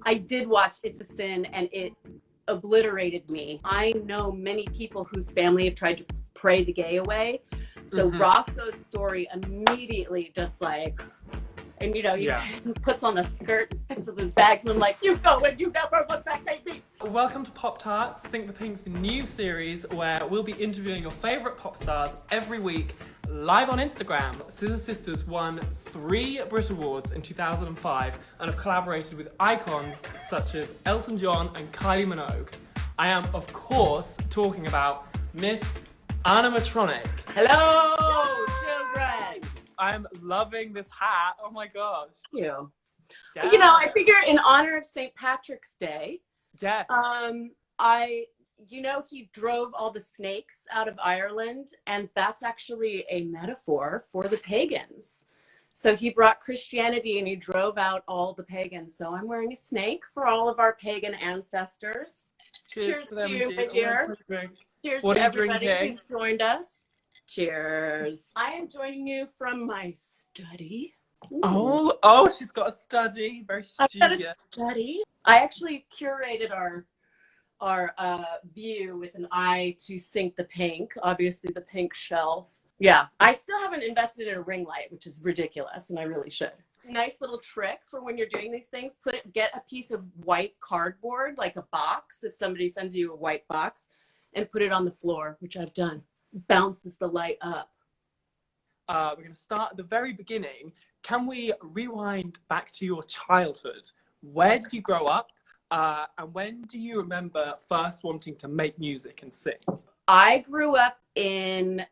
I did watch It's a Sin, and it obliterated me. I know many people whose family have tried to pray the gay away. So Roscoe's story immediately just like, and you know, he puts on the skirt and picks up his bags, and I'm like, you go and you never look back, baby. Welcome to Pop Tarts, Sync the Pink's new series where we'll be interviewing your favourite pop stars every week live on Instagram. Scissor Sisters won 3 Brit Awards in 2005 and have collaborated with icons such as Elton John and Kylie Minogue. I am, of course, talking about Miss ANA MATRONIC. Hello, children. I'm loving this hat. Oh my gosh. Thank you. Yeah. You know, I figure in honor of St. Patrick's Day, he drove all the snakes out of Ireland, and that's actually a metaphor for the pagans. So he brought Christianity and he drove out all the pagans. So I'm wearing a snake for all of our pagan ancestors. Cheers to you, my dear. Cheers to everybody who's joined us. Cheers. I am joining you from my study. Ooh. Oh, she's got a study. Very studious. I've got a study. I actually curated our view with an eye to Sync the Pink, obviously the pink shelf. Yeah, I still haven't invested in a ring light, which is ridiculous, and I really should. Nice little trick for when you're doing these things, get a piece of white cardboard, like a box, if somebody sends you a white box, and put it on the floor, which I've done. Bounces the light up. We're going to start at the very beginning. Can we rewind back to your childhood? Where did you grow up? And when do you remember first wanting to make music and sing? I grew up in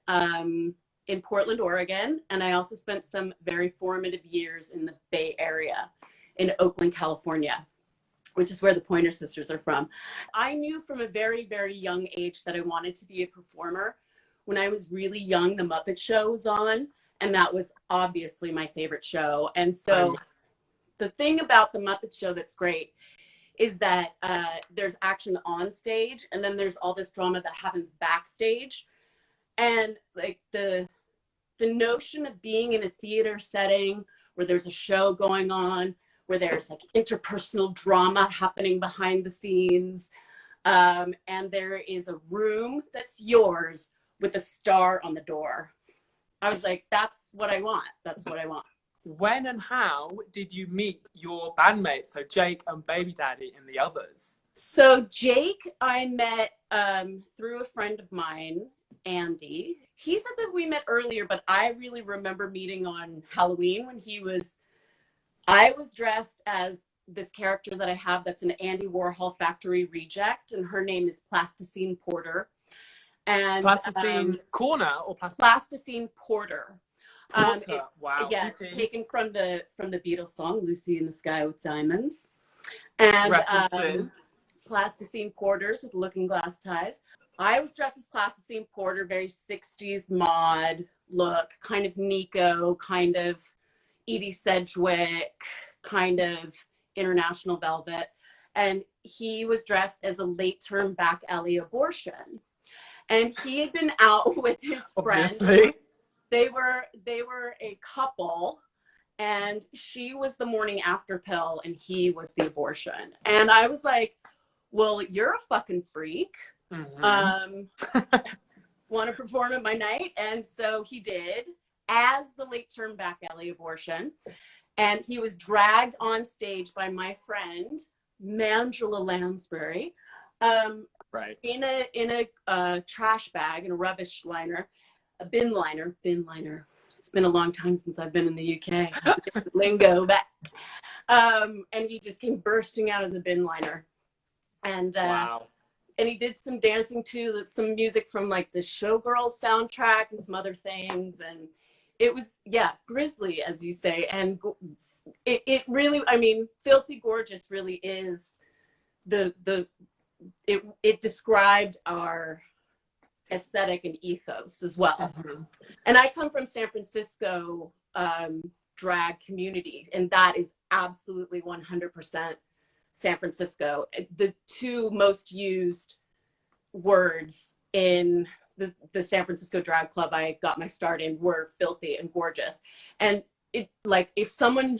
Portland, Oregon, and I also spent some very formative years in the Bay Area, in Oakland, California, which is where the Pointer Sisters are from. I knew from a very, very young age that I wanted to be a performer. When I was really young, The Muppet Show was on, and that was obviously my favorite show. And so the thing about The Muppet Show that's great is that there's action on stage, and then there's all this drama that happens backstage. And like the notion of being in a theater setting where there's a show going on, where there's like interpersonal drama happening behind the scenes, and there is a room that's yours with a star on the door. I was like, that's what I want. That's what I want. When and how did you meet your bandmates, so Jake and Baby Daddy and the others? So Jake, I met through a friend of mine, Andy. He said that we met earlier, but I really remember meeting on Halloween when I was dressed as this character that I have that's an Andy Warhol factory reject, and her name is Plasticine Porter. And Plasticine Corner or Plasticine Porter. Wow. Yeah, it's taken from the Beatles song "Lucy in the Sky with Diamonds," and Plasticine Porters with looking glass ties. I was dressed as Plasticine Porter, very 60s mod look, kind of Nico, kind of Edie Sedgwick, kind of International Velvet, and he was dressed as a late-term back alley abortion. And he had been out with his friend. Obviously. They were a couple, and she was the morning after pill, and he was the abortion. And I was like, well, you're a fucking freak. Want to perform at my night? And so he did, as the late-term back alley abortion. And he was dragged on stage by my friend, Mangela Lansbury. Right. In a trash bag, in a rubbish liner, a bin liner. It's been a long time since I've been in the UK. Lingo back. And he just came bursting out of the bin liner. And wow. And he did some dancing too, some music from like the Showgirls soundtrack and some other things. And it was, grisly, as you say. And it really, I mean, Filthy Gorgeous really is it described our aesthetic and ethos as well. And I come from San Francisco drag community, and that is absolutely 100% San Francisco. The 2 most used words in the San Francisco drag club I got my start in were filthy and gorgeous. And it, like, if someone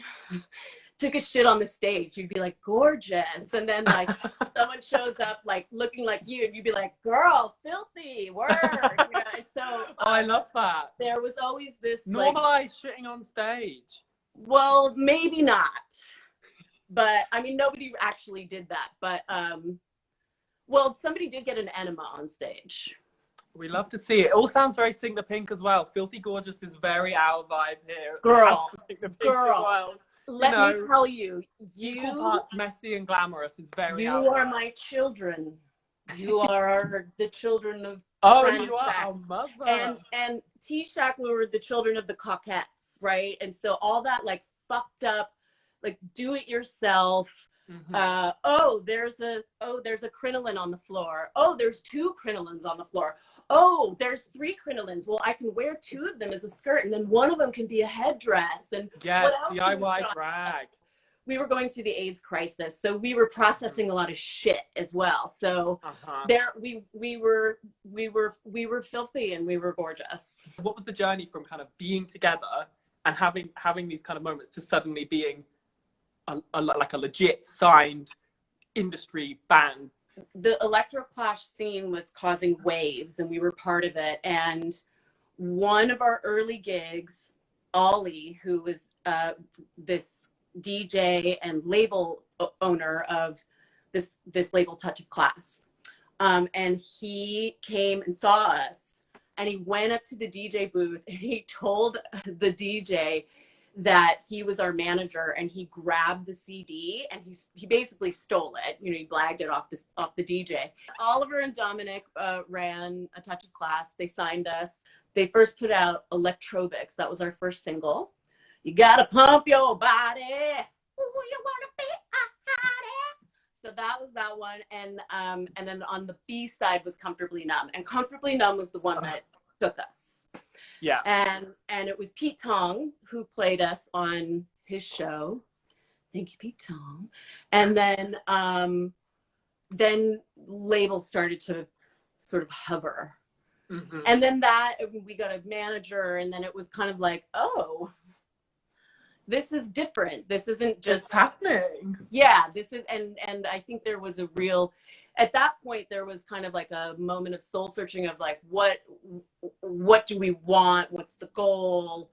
took a shit on the stage, you'd be like, gorgeous. And then like someone shows up like looking like you, and you'd be like, girl, filthy, word. You know? And so Oh, I love that. there was always this normalize shitting on stage. Well, maybe not. But I mean, nobody actually did that. But well, somebody did get an enema on stage. We love to see it. It all sounds very Sing the Pink as well. Filthy Gorgeous is very our vibe here. Girl, Sing the Pink as well. Let me tell you, equal parts messy and glamorous is very you our are vibe. my children. You are the children of oh, you are our mother. And T-Shack, we were the children of the Coquettes, right? And so all that like fucked up, like do it yourself. Oh, there's a crinoline on the floor. Oh, there's 2 crinolines on the floor. Oh, there's 3 crinolines. Well, I can wear 2 of them as a skirt, and then one of them can be a headdress. And yes, DIY drag. We were going through the AIDS crisis, so we were processing a lot of shit as well. So there, we were filthy and we were gorgeous. What was the journey from kind of being together and having these kind of moments to suddenly being like a legit signed industry band? The electroclash scene was causing waves, and we were part of it. And one of our early gigs, Ollie, who was this DJ and label owner of this label Touch of Class, and he came and saw us, and he went up to the DJ booth and he told the DJ that he was our manager, and he grabbed the CD and he basically stole it. You know, he blagged it off the DJ. Oliver and Dominic ran a Touch of Class. They signed us. They first put out Electrobics. That was our first single. You gotta pump your body. Ooh, you wanna be a hottie. So that was that one. And then on the B side was Comfortably Numb. And Comfortably Numb was the one that took us. Yeah. And it was Pete Tong who played us on his show. Thank you, Pete Tong. And then labels started to sort of hover. And then we got a manager, and then it was kind of like, oh, this is different. This isn't just happening. Yeah, this is, and I think there was a real, at that point, there was kind of like a moment of soul searching of like, what do we want? What's the goal?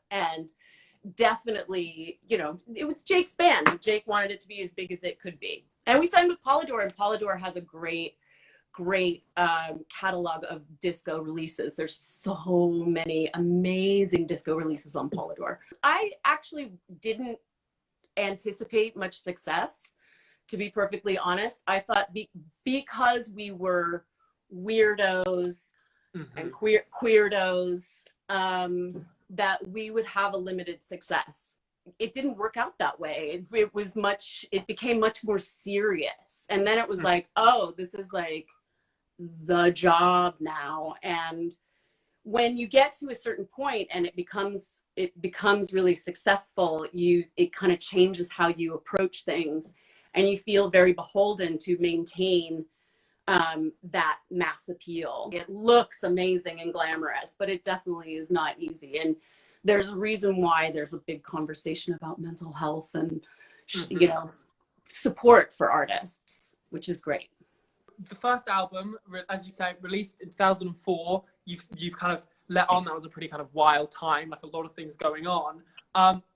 And definitely, you know, it was Jake's band. Jake wanted it to be as big as it could be. And we signed with Polidor, and Polidor has a great catalog of disco releases. There's so many amazing disco releases on Polidor. I actually didn't anticipate much success, to be perfectly honest. I thought because we were weirdos and queerdos, that we would have a limited success. It didn't work out that way. It became much more serious. And then it was like, oh, this is like the job now. And when you get to a certain point and it becomes really successful, it kind of changes how you approach things, and you feel very beholden to maintain that mass appeal. It looks amazing and glamorous, but it definitely is not easy. And there's a reason why there's a big conversation about mental health and you know, support for artists, which is great. The first album, as you say, released in 2004. You've kind of let on. That was a pretty kind of wild time, like a lot of things going on.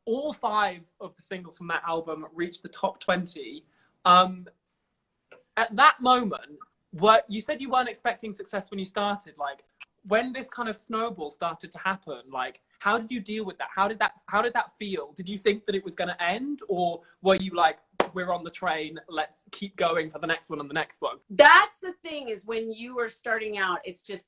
All 5 of the singles from that album reached the top 20. At that moment, you said you weren't expecting success when you started. Like, when this kind of snowball started to happen, like, how did you deal with that? How did that feel? Did you think that it was going to end, or were you like, we're on the train, let's keep going for the next one and the next one? That's the thing, is when you are starting out, it's just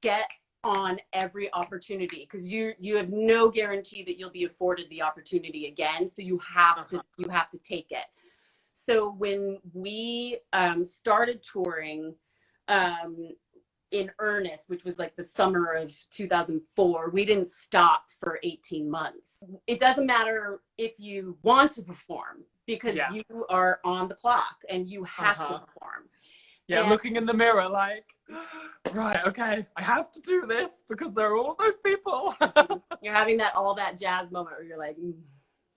get on every opportunity, because you have no guarantee that you'll be afforded the opportunity again. So you have to take it. So when we started touring in earnest, which was like the summer of 2004, we didn't stop for 18 months. It doesn't matter if you want to perform, because you are on the clock and you have to perform. Yeah, and looking in the mirror like, right, okay, I have to do this because there are all those people. You're having all that jazz moment where you're like,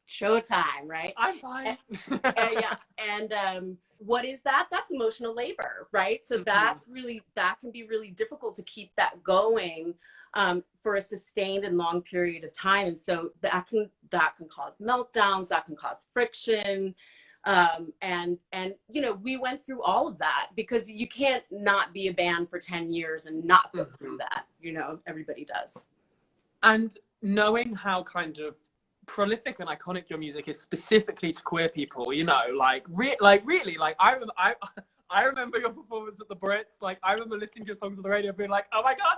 showtime, right? I'm fine. Yeah. And what is that? That's emotional labor, right? So that's really, that can be really difficult to keep that going for a sustained and long period of time. And so that can cause meltdowns, that can cause friction. And you know, we went through all of that because you can't not be a band for 10 years and not go through that. You know, everybody does. And knowing how kind of prolific and iconic your music is specifically to queer people, you know, really, I remember your performance at the Brits. Like, I remember listening to your songs on the radio being like, oh my God,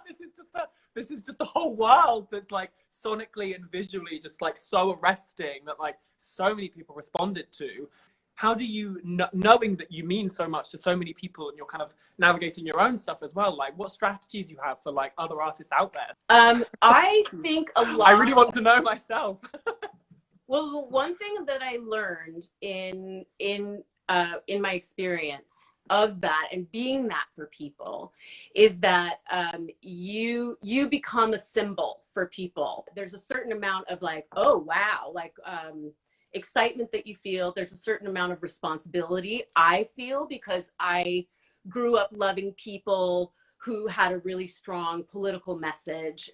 this is just a whole world that's like sonically and visually just like so arresting that like so many people responded to. How do you, knowing that you mean so much to so many people and you're kind of navigating your own stuff as well, like what strategies you have for like other artists out there? I think a lot. I really want to know myself. Well, the one thing that I learned in my experience of that and being that for people is that you become a symbol for people. There's a certain amount of like, oh wow, like excitement that you feel. There's a certain amount of responsibility I feel because I grew up loving people who had a really strong political message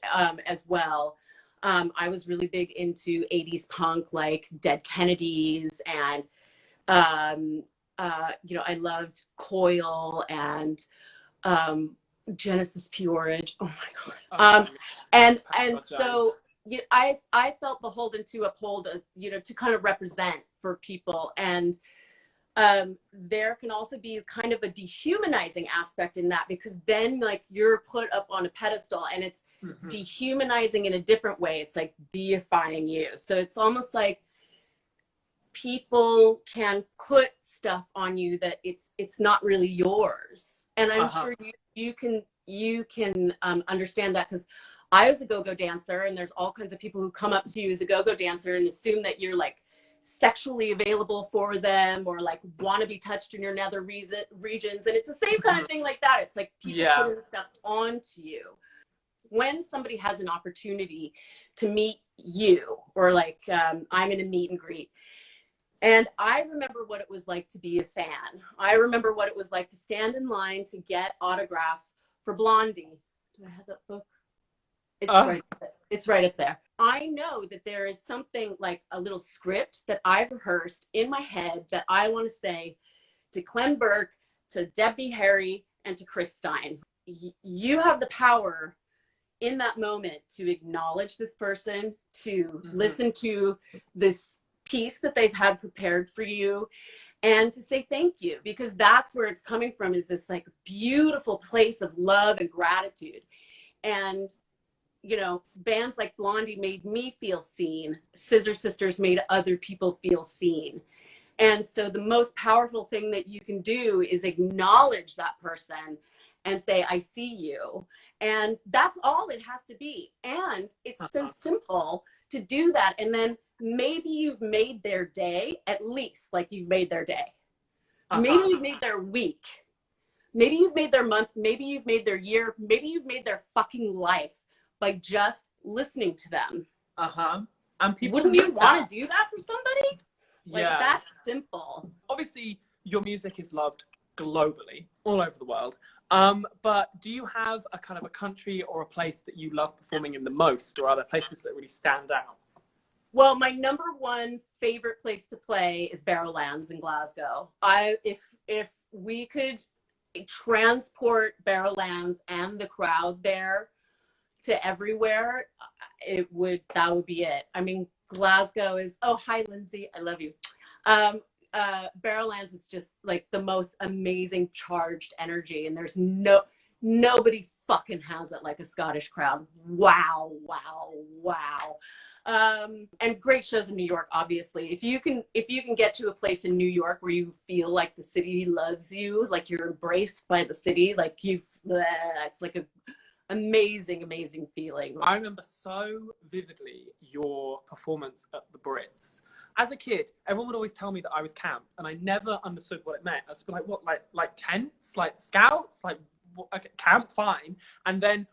as well. I was really big into 80s punk, like Dead Kennedys, and you know, I loved Coil and Genesis Peorage. Oh my God. And so you know, I felt beholden to uphold, you know, to kind of represent for people. And there can also be kind of a dehumanizing aspect in that, because then like you're put up on a pedestal and it's dehumanizing in a different way. It's like deifying you. So it's almost like people can put stuff on you that it's not really yours. And I'm sure you can understand that, because I was a go-go dancer, and there's all kinds of people who come up to you as a go-go dancer and assume that you're like sexually available for them or like want to be touched in your nether regions. And it's the same kind of thing like that. It's like people putting stuff onto you. When somebody has an opportunity to meet you, or like I'm in a meet and greet, and I remember what it was like to be a fan. I remember what it was like to stand in line to get autographs for Blondie. Do I have that book? It's right up there. I know that there is something like a little script that I've rehearsed in my head that I want to say to Clem Burke, to Debbie Harry, and to Chris Stein. You have the power in that moment to acknowledge this person, to listen to this piece that they've had prepared for you, and to say thank you, because that's where it's coming from, is this like beautiful place of love and gratitude. And you know, bands like Blondie made me feel seen. Scissor Sisters made other people feel seen. And so the most powerful thing that you can do is acknowledge that person and say, I see you. And that's all it has to be. And it's so simple to do that. And then maybe you've made their day, at least like you've made their day. Maybe you've made their week. Maybe you've made their month. Maybe you've made their year. Maybe you've made their fucking life by just listening to them. And people, wouldn't you want to do that for somebody? Like, that's simple. Obviously, your music is loved globally, all over the world. But do you have a kind of a country or a place that you love performing in the most, or are there places that really stand out? Well, my number one favorite place to play is Barrowlands in Glasgow. If we could transport Barrowlands and the crowd there to everywhere, that would be it. I mean, Glasgow is, oh, hi, Lindsay, I love you. Barrowlands is just like the most amazing charged energy, and there's nobody fucking has it like a Scottish crowd. Wow. And great shows in New York, obviously. If you can get to a place in New York where you feel like the city loves you, like you're embraced by the city, like it's like a amazing feeling. I remember so vividly your performance at the Brits. As a kid, everyone would always tell me that I was camp, and I never understood what it meant. I was like, what, like tents, like scouts, like okay, camp, fine. And then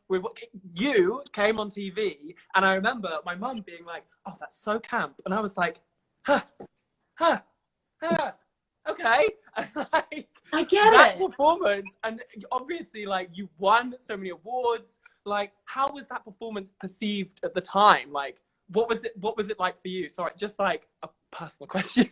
you came on TV, and I remember my mum being like, oh, that's so camp. And I was like, huh, huh, huh. Okay. And like I get that it. performance, and obviously like you won so many awards. Like, how was that performance perceived at the time? Like, what was it like for you? Sorry, just like a personal question.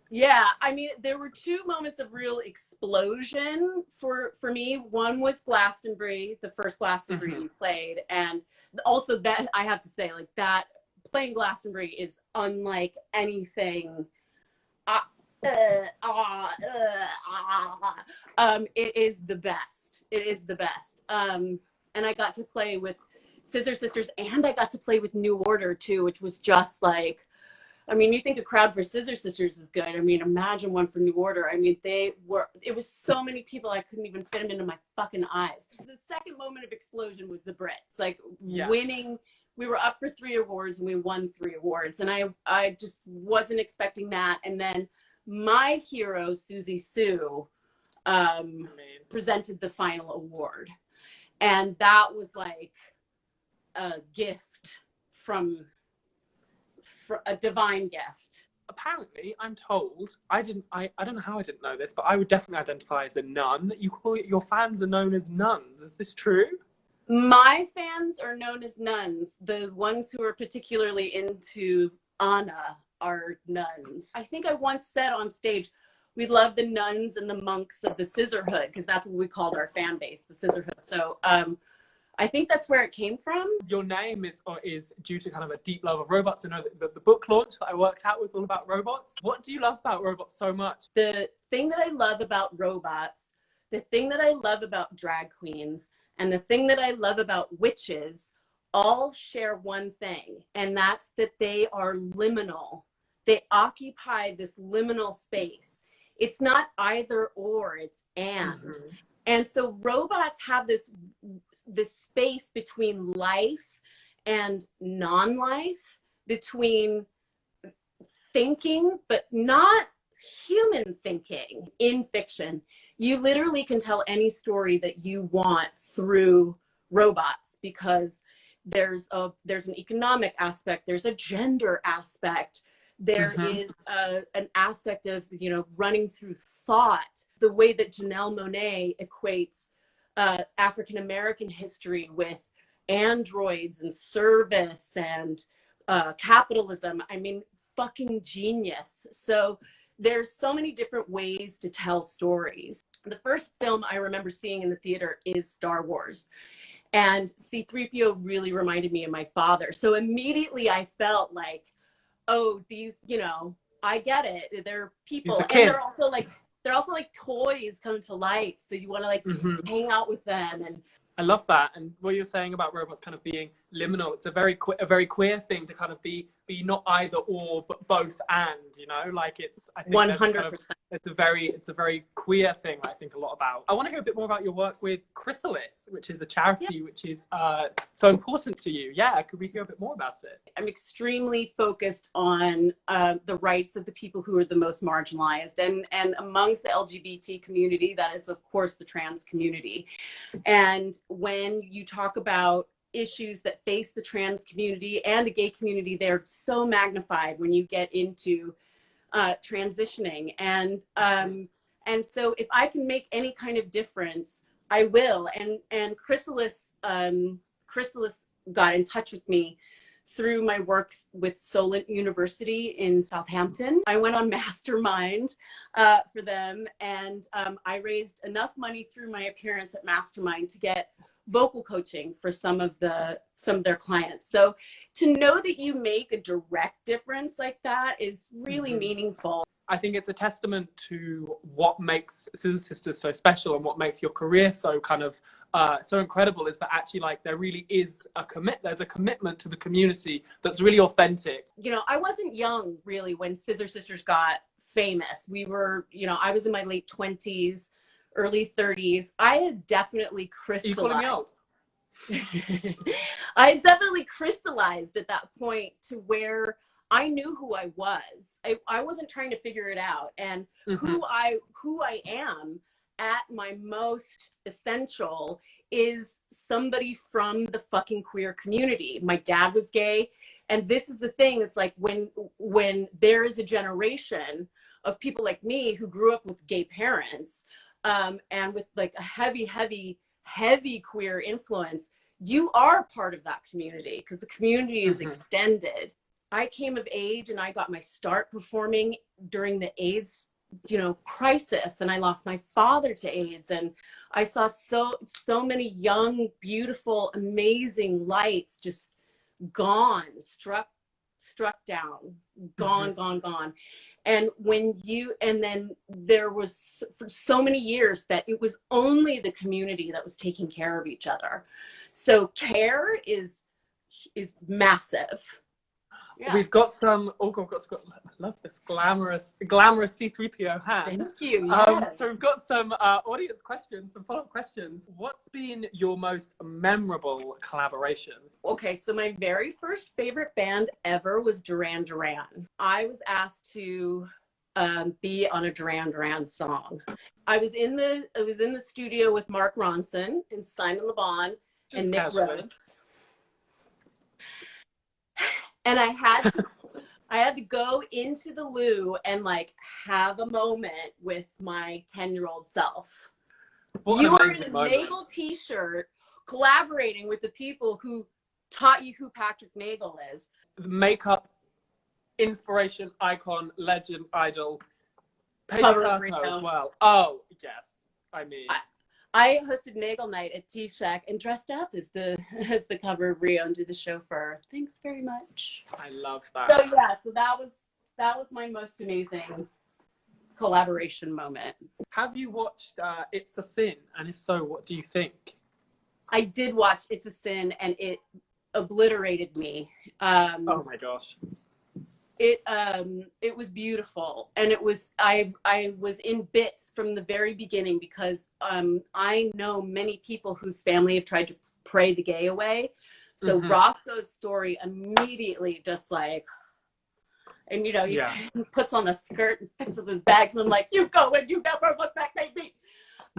Yeah, I mean, there were two moments of real explosion for me. One was Glastonbury, the first Glastonbury we played, and also that I have to say, like that playing Glastonbury is unlike anything. Uh, it is the best. It is the best. And I got to play with Scissor Sisters, and I got to play with New Order too, which was just like, I mean, you think a crowd for Scissor Sisters is good. I mean, imagine one for New Order. I mean, it was so many people, I couldn't even fit them into my fucking eyes. The second moment of explosion was the Brits, like winning. We were up for 3 awards and we won 3 awards. And I just wasn't expecting that. And then my hero, Susie Sue, presented the final award. And that was like a gift from a divine gift. Apparently, I'm told, I don't know how I didn't know this, but I would definitely identify as a nun. You call it, your fans are known as nuns. Is this true? My fans are known as nuns. The ones who are particularly into ANA are nuns. I think I once said on stage, we love the nuns and the monks of the Scissorhood, because that's what we called our fan base, the Scissorhood. So I think that's where it came from. Your name is due to kind of a deep love of robots. I know that the book launch that I worked out was all about robots. What do you love about robots so much? The thing that I love about robots, the thing that I love about drag queens, and the thing that I love about witches all share one thing, and that's that they are liminal. They occupy this liminal space. It's not either or, it's and. Mm-hmm. And so robots have this space between life and non-life, between thinking, but not human thinking. In fiction, you literally can tell any story that you want through robots, because there's an economic aspect, there's a gender aspect, there is an aspect of, you know, running through thought. The way that Janelle Monáe equates African-American history with androids and service and capitalism. I mean, fucking genius. So there's so many different ways to tell stories. The first film I remember seeing in the theater is Star Wars. And C-3PO really reminded me of my father. So immediately I felt like, oh, these, you know, I get it. They're people. And they're also like toys come to life. So you want to like hang out with them. And I love that. And what you're saying about robots kind of being liminal, it's a very queer thing to kind of be not either or, but both and, you know, like it's, I think 100%. Kind of, it's a very queer thing, I think a lot about. I want to hear a bit more about your work with Chrysalis, which is a charity which is so important to you. Yeah, could we hear a bit more about it? I'm extremely focused on the rights of the people who are the most marginalized, and amongst the LGBT community, that is of course the trans community. And when you talk about issues that face the trans community and the gay community, they're so magnified when you get into transitioning. And so if I can make any kind of difference, I will. And Chrysalis got in touch with me through my work with Solent University in Southampton. I went on Mastermind for them, and I raised enough money through my appearance at Mastermind to get vocal coaching for some of their clients. So to know that you make a direct difference like that is really meaningful. I think it's a testament to what makes Scissor Sisters so special and what makes your career so kind of so incredible, is that actually like there really is there's a commitment to the community that's really authentic. You know, I wasn't young really when Scissor Sisters got famous. We were, you know, I was in my late 20s, early 30s. I had definitely crystallized. Are you calling me out? I had definitely crystallized at that point to where I knew who I was. I wasn't trying to figure it out. And who I am at my most essential is somebody from the fucking queer community. My dad was gay. And this is the thing, it's like when there is a generation of people like me who grew up with gay parents, and with like a heavy queer influence, you are part of that community because the community is extended. I came of age and I got my start performing during the AIDS, crisis, and I lost my father to AIDS, and I saw so many young, beautiful, amazing lights just gone, struck down, gone. And then there was for so many years that it was only the community that was taking care of each other. So care is massive. Yeah. We've got some. Oh God, I love this glamorous C3PO hat. Thank you. Yes. So we've got some audience questions, some follow-up questions. What's been your most memorable collaborations? Okay, so my very first favorite band ever was Duran Duran. I was asked to be on a Duran Duran song. I was in the studio with Mark Ronson and Simon Le Bon and Nick Rhodes. And I had to go into the loo and like have a moment with my 10-year-old self. You are in a Nagel t-shirt collaborating with the people who taught you who Patrick Nagel is. Makeup, inspiration, icon, legend, idol, Paige as well. Oh, yes. I mean... I hosted Nagel Night at T-Shack and dressed up as the cover of Rio and did the chauffeur. Thanks very much. I love that. So yeah, that was my most amazing collaboration moment. Have you watched It's a Sin? And if so, what do you think? I did watch It's a Sin and it obliterated me. Oh my gosh. It was beautiful, and I was in bits from the very beginning because I know many people whose family have tried to pray the gay away. So Roscoe's story immediately just like, and he puts on a skirt and picks up his bags, and I'm like, you go and you never look back, baby.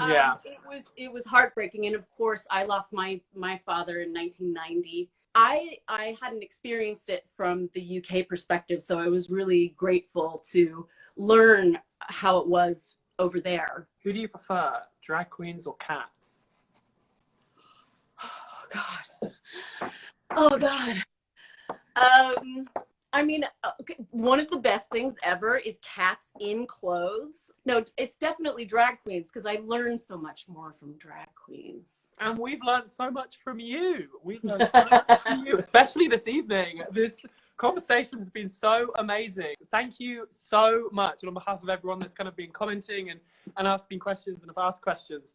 It was heartbreaking, and of course I lost my father in 1990. I hadn't experienced it from the UK perspective, so I was really grateful to learn how it was over there. Who do you prefer, drag queens or cats? Oh God. I mean, one of the best things ever is cats in clothes. No, it's definitely drag queens because I learned so much more from drag queens. And we've learned so much from you. We've learned so much from you, especially this evening. This conversation has been so amazing. Thank you so much. And on behalf of everyone that's kind of been commenting and asking questions and have asked questions,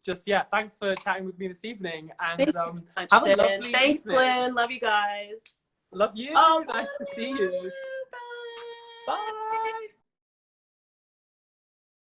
thanks for chatting with me this evening. And Thanks so much, have a lovely Thanks, evening. Glenn. Love you guys. Love you. Oh, nice to see you. Bye. Bye.